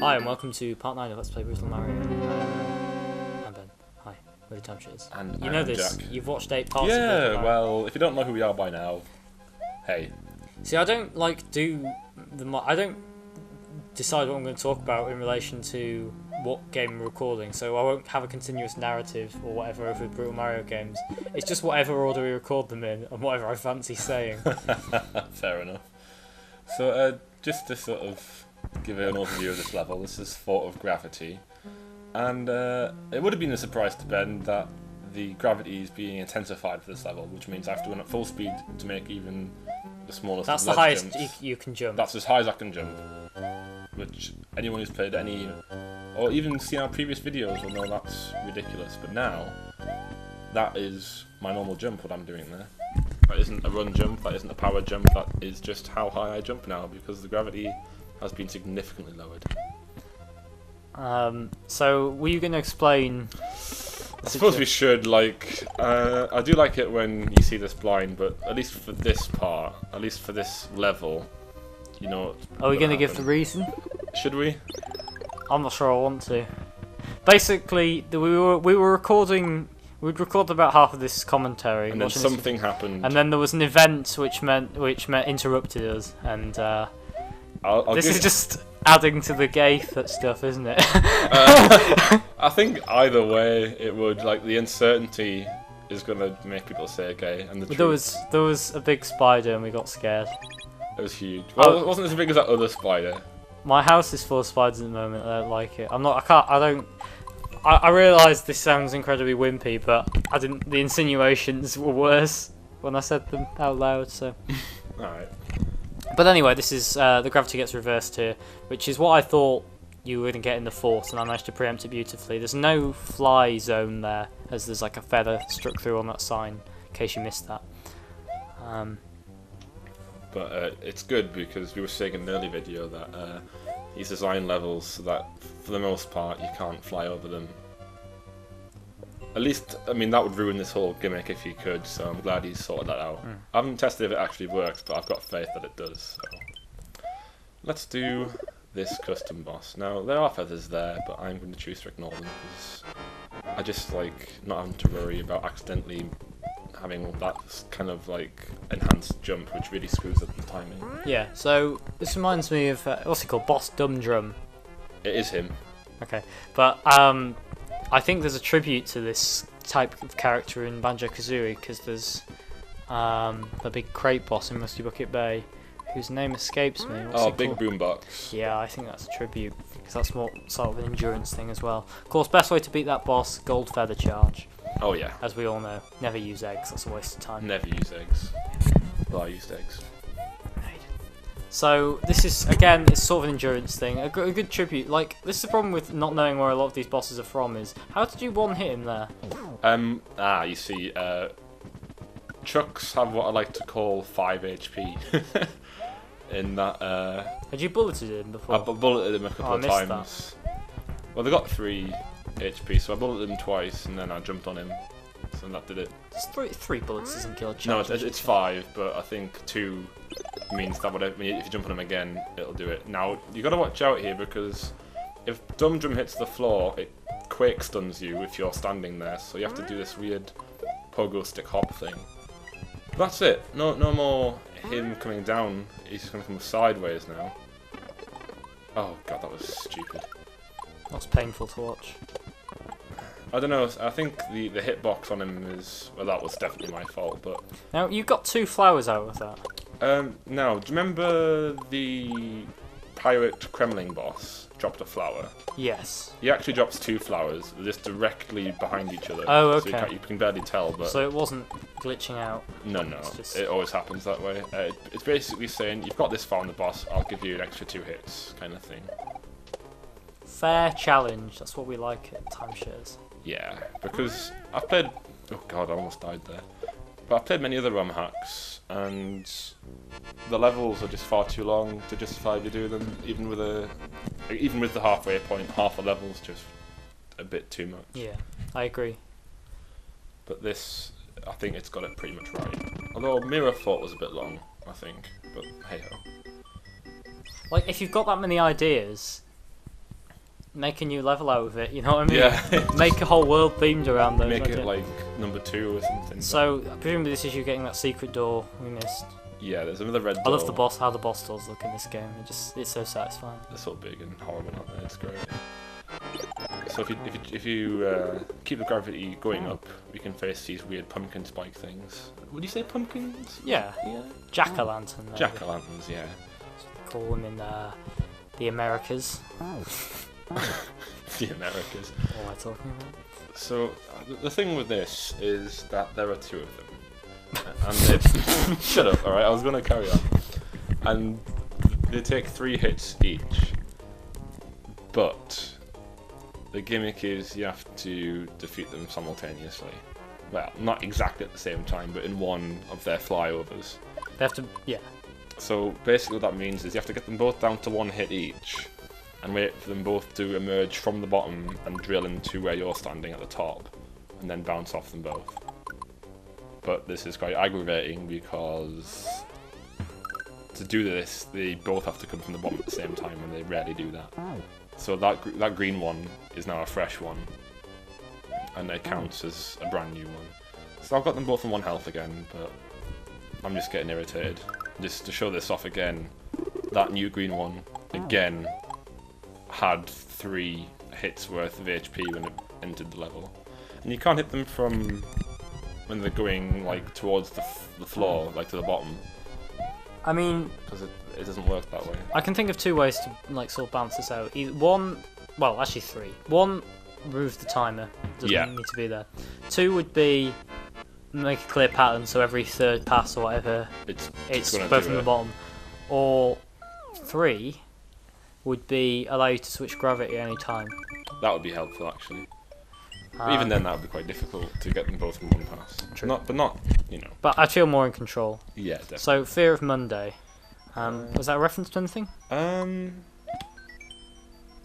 Hi and welcome to part 9 of Let's Play Brutal Mario. I'm Ben. Hi, we're the Timeshitters. And you know I'm this, Jack. You've watched 8 parts of Brutal Yeah, Mario. well, if you don't know who we are by now, hey. See, I don't do I don't decide what I'm going to talk about in relation to what game we're recording, so I won't have a continuous narrative or whatever over Brutal Mario games. It's just whatever order we record them in and whatever I fancy saying. Fair enough. So, just to sort of give an overview of this level, this is Fort of Gravity. And it would have been a surprise to Ben that the gravity is being intensified for this level, which means I have to run at full speed to make even the smallest That's of the ledge highest jumps. you can jump. That's as high as I can jump. Which anyone who's played any, or even seen our previous videos will know that's ridiculous. But now, that is my normal jump, what I'm doing there. That isn't a run jump, that isn't a power jump, that is just how high I jump now, because the gravity has been significantly lowered. So, were you going to explain... I suppose we should, like, I do like it when you see this blind, but at least for this part, at least for this level, you know... Are we going to give the reason? Should we? I'm not sure I want to. Basically, we were recording... We'd recorded about half of this commentary. And then something happened. And then there was an event which meant interrupted us, and this is just adding to the gay stuff, isn't it? I think either way, it would, like, the uncertainty is gonna make people say gay, and the there was a big spider and we got scared. It was huge. Well, it wasn't as big as that other spider. My house is full of spiders at the moment. I don't like it. I realise this sounds incredibly wimpy, but the insinuations were worse when I said them out loud, so. Alright. But anyway, this is, the gravity gets reversed here, which is what I thought you were going to get in the fort, and I managed to preempt it beautifully. There's no fly zone there, as there's like a feather struck through on that sign, in case you missed that. But it's good, because we were saying in an early video that he's designed levels so that, for the most part, you can't fly over them. At least, I mean, that would ruin this whole gimmick if you could, so I'm glad he's sorted that out. I haven't tested if it actually works, but I've got faith that it does. So. Let's do this custom boss. Now, there are feathers there, but I'm going to choose to ignore them, because I just like not having to worry about accidentally having that kind of like enhanced jump, which really screws up the timing. Yeah, so this reminds me of, what's it called, Boss Dumb Drum. It is him. Okay, but I think there's a tribute to this type of character in Banjo-Kazooie, because there's the big crate boss in Rusty Bucket Bay, whose name escapes me. What's it Big called? Boombox. Yeah, I think that's a tribute, because that's more sort of an endurance thing as well. Of course, best way to beat that boss, gold feather charge. Oh yeah. As we all know, never use eggs, that's a waste of time. Never use eggs. Well, I used eggs. So this is, again, it's sort of an endurance thing, a good tribute. Like, this is the problem with not knowing where a lot of these bosses are from, is, how did you one-hit him there? You see, trucks have what I like to call 5 HP. In that, Had you bulleted him before? I bulleted him a couple of times. Well, they got 3 HP, so I bulleted him twice, and then I jumped on him, so that did it. Three bullets doesn't kill a No, charge. it's 5, but I think 2 means that if you jump on him again, it'll do it. Now, you got to watch out here, because if Dumb Drum hits the floor, it quake stuns you if you're standing there, so you have to do this weird pogo stick hop thing. That's it. No more him coming down. He's just going to come sideways now. Oh god, that was stupid. That's painful to watch. I don't know, I think the hitbox on him is... Well, that was definitely my fault, but... Now, you got 2 flowers out of that. Now, do you remember the pirate Kremling boss dropped a flower? Yes. He actually drops 2 flowers, just directly behind each other. Oh, okay. So you can barely tell, but... So it wasn't glitching out? No, it always happens that way. It's basically saying, you've got this far on the boss, I'll give you an extra 2 hits, kind of thing. Fair challenge, that's what we like at Timeshitters. Yeah, because I've played... Oh god, I almost died there. But I've played many other ROM hacks, and the levels are just far too long to justify you do them. Even with the halfway point, half the level's just a bit too much. Yeah, I agree. But this, I think it's got it pretty much right. Although Mirror Fort was a bit long, I think. But hey ho. Like, if you've got that many ideas, make a new level out of it. You know what I mean? Yeah. Make a whole world themed around those. Make it like number 2 or something. So presumably this is you getting that secret door we missed. Yeah, there's another red door. I love the boss. How the boss doors look in this game. It's so satisfying. They're so big and horrible, aren't they? It's great. So if you keep the gravity going up, we can face these weird pumpkin spike things. Would you say pumpkins? Yeah. Yeah. Jack-o'-lantern. Jack-o'-lanterns, yeah. Call them in the Americas. The Americas. What am I talking about? So the thing with this is that there are 2 of them, and they shut up. All right, I was gonna carry on, and they take 3 hits each, but the gimmick is you have to defeat them simultaneously. Well, not exactly at the same time, but in one of their flyovers. They have to, yeah. So basically what that means is you have to get them both down to 1 hit each, and wait for them both to emerge from the bottom and drill into where you're standing at the top, and then bounce off them both. But this is quite aggravating because to do this, they both have to come from the bottom at the same time, and they rarely do that. So that green one is now a fresh one, and it counts as a brand new one. So I've got them both on 1 health again, but I'm just getting irritated. Just to show this off again, that new green one, again, had 3 hits worth of HP when it entered the level. And you can't hit them from when they're going like towards the floor, like to the bottom. I mean, because it doesn't work that way. I can think of 2 ways to like sort of balance this out. One, well, actually 3. One, remove the timer. Doesn't need to be there. 2 would be make a clear pattern, so every 3rd pass or whatever, it's both from the bottom. Or 3 would be allow you to switch gravity at any time. That would be helpful, actually. Even then, that would be quite difficult to get them both in 1 pass. True. But not, you know. But I feel more in control. Yeah, definitely. So, Fear of Monday. Was that a reference to anything?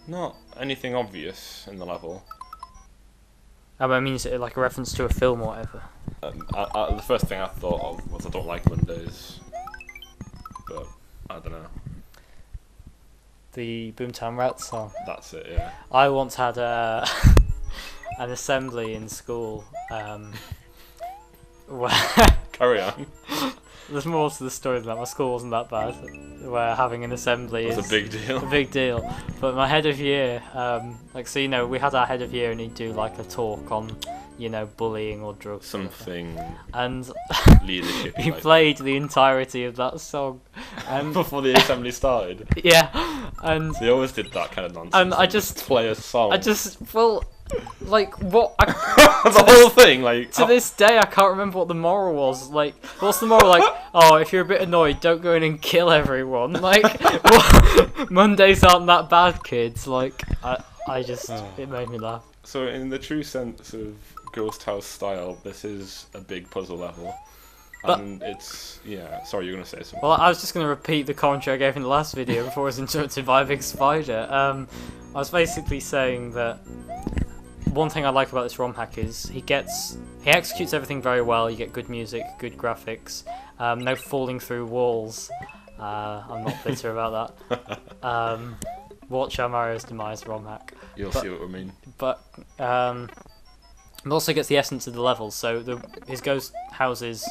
Not anything obvious in the level. I mean, is it like a reference to a film or whatever? The first thing I thought of was I don't like Mondays. But, I don't know. The Boomtown Rats song. That's it, yeah. I once had an assembly in school where Carry on. there's more to the story than that. My school wasn't that bad. Where having an assembly is a big deal. A big deal. But my head of year, so we had our head of year and he'd do like a talk on, bullying or drugs. Something. And leadership. he played the entirety of that song. And before the assembly started. Yeah. And they always did that kind of nonsense. And I just play a song. Like what? The whole thing, like to this day, I can't remember what the moral was. Like, what's the moral? Like, oh, if you're a bit annoyed, don't go in and kill everyone. Like, Mondays aren't that bad, kids. Like, it made me laugh. So, in the true sense of Ghost House style, this is a big puzzle level. And it's, sorry, you're going to say something. Well, I was just going to repeat the commentary I gave in the last video before I was interrupted by a big spider. I was basically saying that one thing I like about this ROM hack is he executes everything very well. You get good music, good graphics, no falling through walls. I'm not bitter about that. Watch our Mario's Demise ROM hack. You'll see what I mean. But it also gets the essence of the levels. So his ghost houses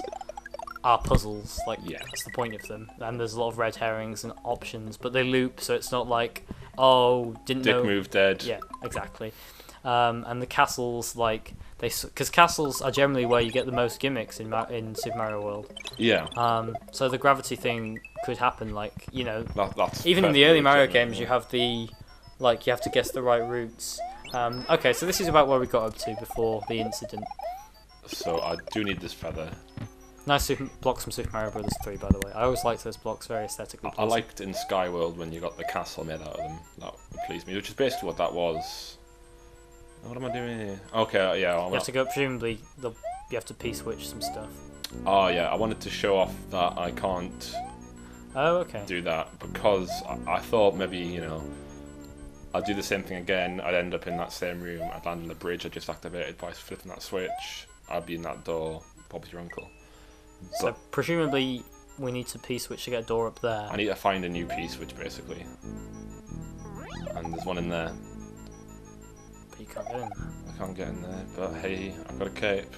are puzzles. Like, that's the point of them. And there's a lot of red herrings and options, but they loop, so it's not like, didn't know. Dick move dead. Yeah, exactly. And the castles, because castles are generally where you get the most gimmicks in Super Mario World. Yeah. So the gravity thing could happen, that's even in the early Mario games, you have you have to guess the right routes. Okay, so this is about where we got up to before the incident. So I do need this feather. Nice blocks from Super Mario Bros. 3, by the way. I always liked those blocks, very aesthetically pleasing. I liked in Sky World when you got the castle made out of them. That pleased me, which is basically what that was. What am I doing here? Okay, yeah. You have to go, presumably, you have to P-switch some stuff. Oh, yeah, I wanted to show off that I can't do that, because I thought maybe, I'd do the same thing again, I'd end up in that same room, I'd land on the bridge I just activated by flipping that switch, I'd be in that door, Bob's your uncle. So, presumably, we need to P-switch to get a door up there. I need to find a new P-switch, basically. And there's one in there. But you can't get in there. I can't get in there, but hey, I've got a cape.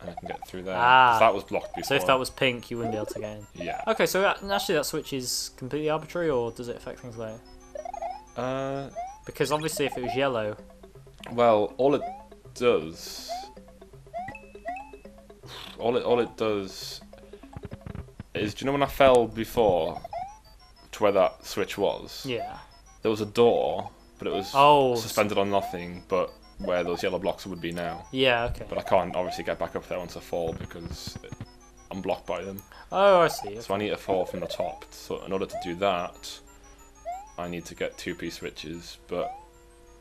And I can get through there. Ah. 'Cause that was blocked before. So if that was pink, you wouldn't be able to get in. Yeah. Okay, so actually that switch is completely arbitrary, or does it affect things later? Because obviously if it was yellow... Well, all it does... All it does is, do you know when I fell before to where that switch was? Yeah. There was a door, but it was suspended on nothing, but where those yellow blocks would be now. Yeah, okay. But I can't obviously get back up there once I fall because I'm blocked by them. Oh, I see. Okay. So I need to fall from the top. So in order to do that, I need to get 2 P-switches, but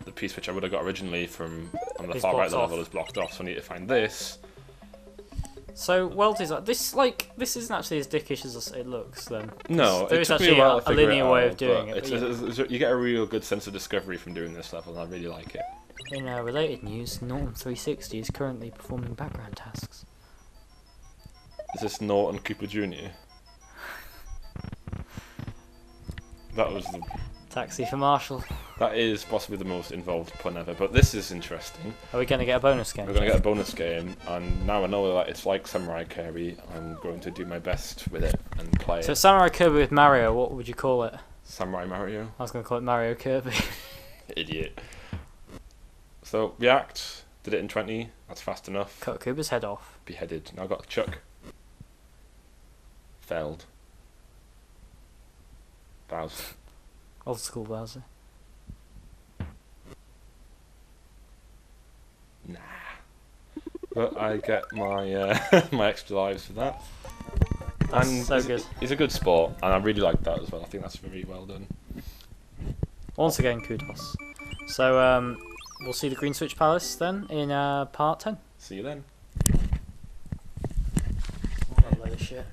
the P-switch I would have got originally from on the far right of the level is blocked off, so I need to find this. So, well designed. This isn't actually as dickish as it looks, then. No, there is actually a linear way of doing it. You get a real good sense of discovery from doing this level, and I really like it. In related news, Norton 360 is currently performing background tasks. Is this Norton Cooper Jr.? That was the... Taxi for Marshall. That is possibly the most involved pun ever, but this is interesting. Are we going to get a bonus game? We're going to get a bonus game, and now I know that it's like Samurai Kirby. I'm going to do my best with it and play So it. Samurai Kirby with Mario, what would you call it? Samurai Mario? I was going to call it Mario Kirby. Idiot. So, react. Did it in 20. That's fast enough. Cut Kuba's head off. Beheaded. Now I've got Chuck. Failed. Bowser. Old school Bowser. Nah. But I get my my extra lives for that. That's and so good. He's a good sport, and I really like that as well. I think that's very well done. Once again, kudos. So, we'll see the Green Switch Palace then in part 10. See you then. What a load of shit.